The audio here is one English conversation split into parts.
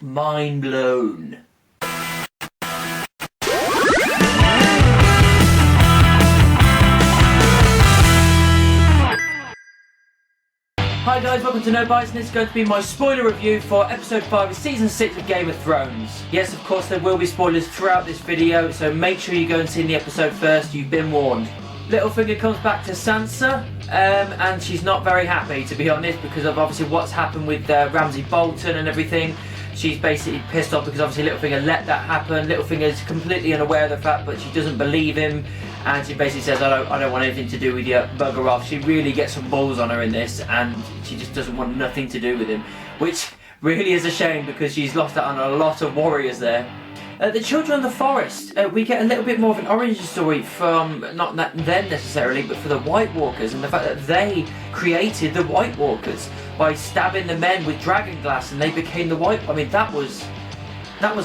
Mind blown. Hi guys, welcome to No Bites, and this is going to be my spoiler review for episode 5 of season 6 of Game of Thrones. Yes, of course there will be spoilers throughout this video, so make sure you go and see the episode first, you've been warned. Littlefinger comes back to Sansa, and she's not very happy, to be honest, because of obviously what's happened with Ramsay Bolton and everything. She's basically pissed off because obviously Littlefinger let that happen. Littlefinger is completely unaware of the fact, but she doesn't believe him, and she basically says, I don't want anything to do with you, bugger off. She really gets some balls on her in this, and she just doesn't want nothing to do with him, which really is a shame because she's lost out on a lot of warriors there. The Children of the Forest, we get a little bit more of an origin story from, not them necessarily, but for the White Walkers, and the fact that they created the White Walkers by stabbing the men with dragon glass, and they became the White. I mean, that was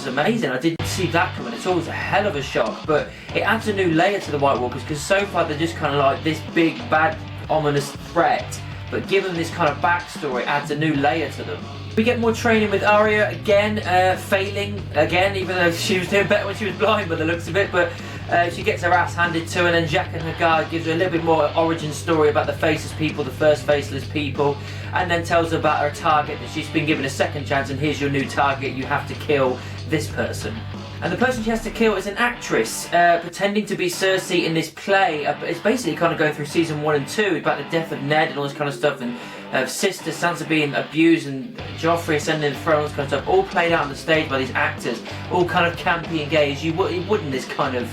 amazing. I didn't see that coming. It's always a hell of a shock, but it adds a new layer to the White Walkers because so far they're just kind of like this big, bad, ominous threat. But given this kind of backstory, it adds a new layer to them. We get more training with Arya again, failing again, even though she was doing better when she was blind by the looks of it, but she gets her ass handed to her, and then Jack and her guard gives her a little bit more origin story about the Faceless people, the first Faceless people, and then tells her about her target, that she's been given a second chance, and here's your new target, you have to kill this person. And the person she has to kill is an actress pretending to be Cersei in this play. It's basically kind of going through season 1 and 2 about the death of Ned and all this kind of stuff, and sister Sansa being abused, and Joffrey ascending the throne, all this kind of stuff, all played out on the stage by these actors, all kind of campy and gay as you wouldn't this kind of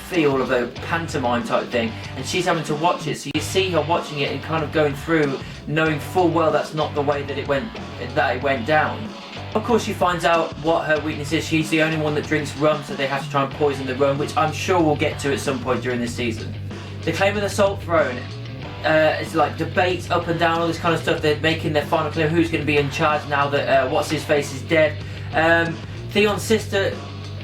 feel of a pantomime type thing, and she's having to watch it, so you see her watching it and kind of going through, knowing full well that's not the way that it went down. Of course, she finds out what her weakness is. She's the only one that drinks rum, so they have to try and poison the rum, which I'm sure we'll get to at some point during this season. The claim of the Salt Throne, it's like debates up and down, all this kind of stuff. They're making their final claim, who's going to be in charge now that what's-his-face is dead. Theon's sister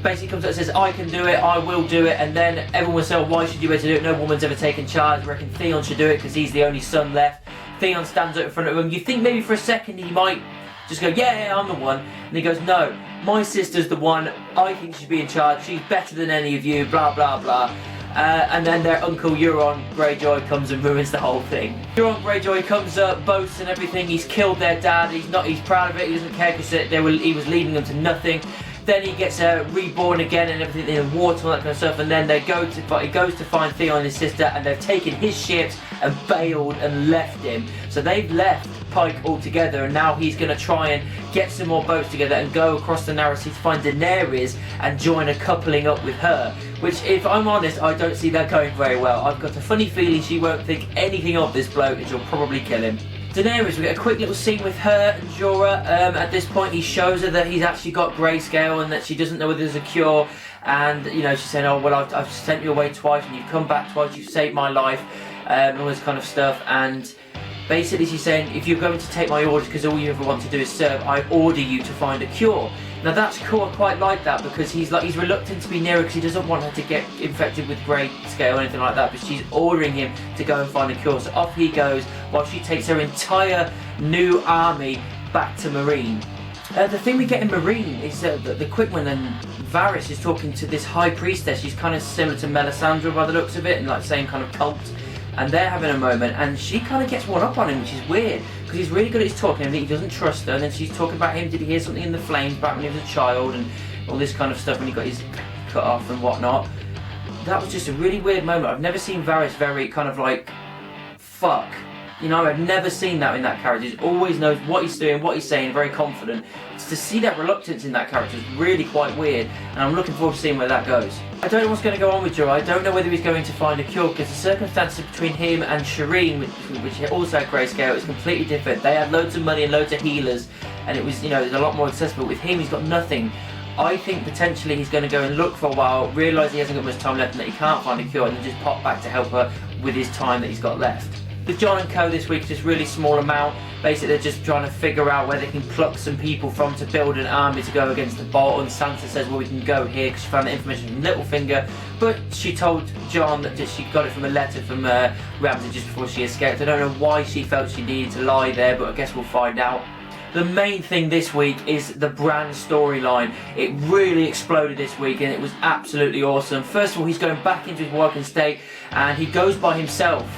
basically comes up and says, I can do it, I will do it, and then everyone will say, oh, why should you be able to do it? No woman's ever taken charge. I reckon Theon should do it because he's the only son left. Theon stands up in front of him. You think maybe for a second he might just go, yeah, I'm the one. And he goes, no, my sister's the one. I think she should be in charge. She's better than any of you, blah, blah, blah. And then their uncle Euron Greyjoy comes and ruins the whole thing. Euron Greyjoy comes up, boasts and everything. He's killed their dad. He's proud of it. He doesn't care because he was leading them to nothing. Then he gets reborn again and everything in water and all that kind of stuff. And then he goes to find Theon and his sister, and they've taken his ships and bailed and left him. So they've left Pike altogether, and now he's going to try and get some more boats together and go across the narrow sea to find Daenerys and join a coupling up with her, which, if I'm honest, I don't see that going very well. I've got a funny feeling she won't think anything of this bloke and she'll probably kill him. Daenerys, we get a quick little scene with her and Jorah. At this point he shows her that he's actually got grayscale and that she doesn't know whether there's a cure, and you know, she's saying, oh well, I've sent you away twice and you've come back twice, you've saved my life, and all this kind of stuff. And basically she's saying, if you're going to take my orders because all you ever want to do is serve, I order you to find a cure. Now that's cool, I quite like that, because he's reluctant to be near her because he doesn't want her to get infected with grayscale or anything like that, but she's ordering him to go and find a cure. So off he goes while she takes her entire new army back to Meereen. The thing we get in Meereen is the quick one, and Varys is talking to this high priestess. She's kind of similar to Melisandre by the looks of it, and like same kind of cult. And they're having a moment, and she kind of gets one up on him, which is weird, because he's really good at his talking, and he doesn't trust her, and then she's talking about him, did he hear something in the flames back when he was a child, and all this kind of stuff when he got his cut off and whatnot. That was just a really weird moment. I've never seen Varys very kind of like, fuck. You know, I've never seen that in that character. He always knows what he's doing, what he's saying, very confident. To see that reluctance in that character is really quite weird, and I'm looking forward to seeing where that goes. I don't know what's going to go on with Jorah. I don't know whether he's going to find a cure, because the circumstances between him and Shireen, which also had grayscale, is completely different. They had loads of money and loads of healers, and it was, you know, it was a lot more accessible. With him, he's got nothing. I think potentially he's going to go and look for a while, realise he hasn't got much time left and that he can't find a cure, and then just pop back to help her with his time that he's got left. With Jon and Co this week, just really small amount. Basically, they're just trying to figure out where they can pluck some people from to build an army to go against the Bolton. Sansa says, well, we can go here because she found the information from Littlefinger, but she told Jon that she got it from a letter from Ramsay just before she escaped. I don't know why she felt she needed to lie there, but I guess we'll find out. the main thing this week is the Bran storyline. It really exploded this week and it was absolutely awesome. First of all, he's going back into his working state and he goes by himself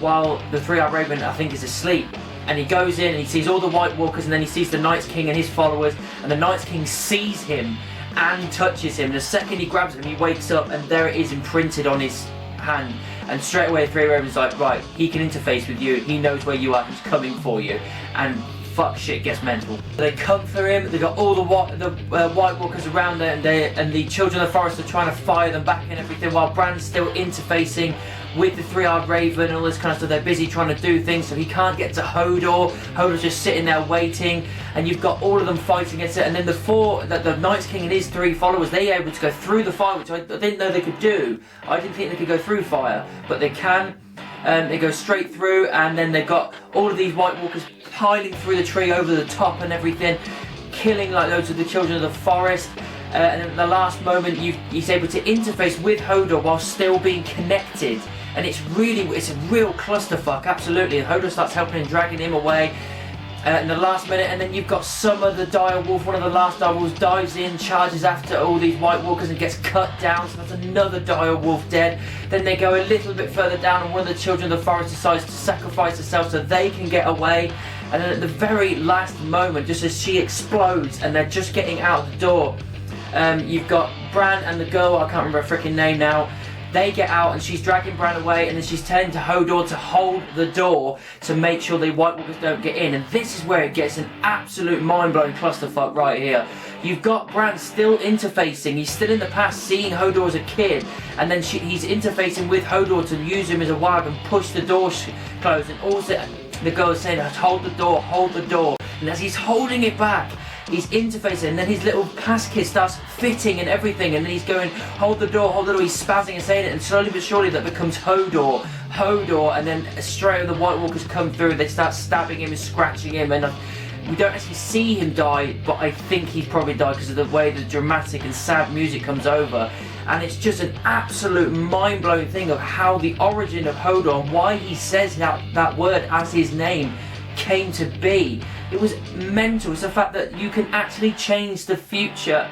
while the Three-Eyed Raven, I think, is asleep. And he goes in and he sees all the White Walkers, and then he sees the Night's King and his followers, and the Night's King sees him and touches him. The second he grabs him, he wakes up and there it is imprinted on his hand. And straight away the Three-Eyed Raven's like, right, he can interface with you, he knows where you are, he's coming for you. And fuck, shit gets mental. They come for him, they got all the White Walkers around there, and the Children of the Forest are trying to fire them back and everything, while Bran's still interfacing with the Three-Eyed Raven and all this kind of stuff. They're busy trying to do things, so he can't get to Hodor. Hodor's just sitting there waiting, and you've got all of them fighting against it. And then the Night's King and his 3 followers, they're able to go through the fire, which I didn't know they could do. I didn't think they could go through fire, but they can. They go straight through, and then they've got all of these White Walkers piling through the tree over the top and everything, killing like loads of the Children of the Forest. And at the last moment, he's able to interface with Hodor while still being connected. And it's a real clusterfuck, absolutely. And Hodor starts helping him, dragging him away in the last minute, and then you've got Summer the Dire Wolf, one of the last Dire Wolves, dives in, charges after all these White Walkers and gets cut down, so that's another Dire Wolf dead. Then they go a little bit further down and one of the Children of the Forest decides to sacrifice herself so they can get away. And then at the very last moment, just as she explodes and they're just getting out the door, you've got Bran and the girl, I can't remember her freaking name now. They get out and she's dragging Bran away, and then she's telling to Hodor to hold the door to make sure the White Walkers don't get in. And this is where it gets an absolute mind-blowing clusterfuck right here. You've got Bran still interfacing, he's still in the past seeing Hodor as a kid, and then he's interfacing with Hodor to use him as a wag and push the door closed. And also the girl is saying, hold the door, hold the door. And as he's holding it back, he's interfacing, and then his little pass kit starts fitting and everything, and then he's going, hold the door, he's spazzing and saying it, and slowly but surely that becomes Hodor, and then straight away the White Walkers come through, they start stabbing him and scratching him, and we don't actually see him die, but I think he's probably died because of the way the dramatic and sad music comes over. And it's just an absolute mind-blowing thing of how the origin of Hodor, why he says that word as his name, came to be. It was mental. It's the fact that you can actually change the future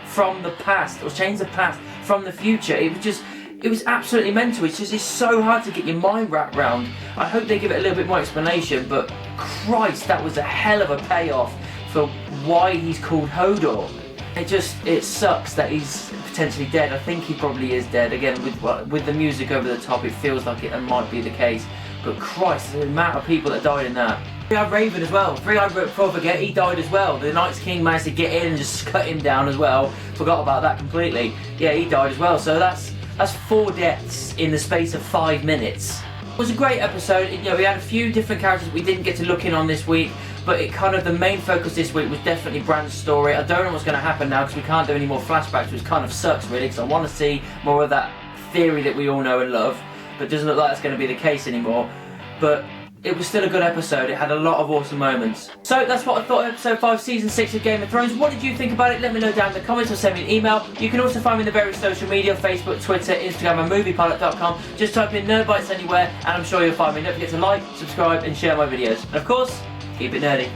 from the past, or change the past from the future. It was absolutely mental. It's so hard to get your mind wrapped around. I hope they give it a little bit more explanation, but Christ, that was a hell of a payoff for why he's called Hodor. It sucks that he's potentially dead. I think he probably is dead. Again, with the music over the top, it feels like it might be the case. But Christ, the amount of people that died in that. Three-Eyed Raven as well. Three-Eyed Raven, before I forget, he died as well. The Night's King managed to get in and just cut him down as well. Forgot about that completely. Yeah, he died as well. So that's 4 deaths in the space of 5 minutes. It was a great episode. We had a few different characters we didn't get to look in on this week, but the main focus this week was definitely Bran's story. I don't know what's going to happen now because we can't do any more flashbacks, which kind of sucks really, because I want to see more of that theory that we all know and love, but it doesn't look like that's going to be the case anymore. But it was still a good episode. It had a lot of awesome moments. So that's what I thought of episode 5, season 6 of Game of Thrones. What did you think about it? Let me know down in the comments or send me an email. You can also find me in the various social media, Facebook, Twitter, Instagram and moviepilot.com. Just type in Nerdbites anywhere and I'm sure you'll find me. Don't forget to like, subscribe and share my videos. And of course, keep it nerdy.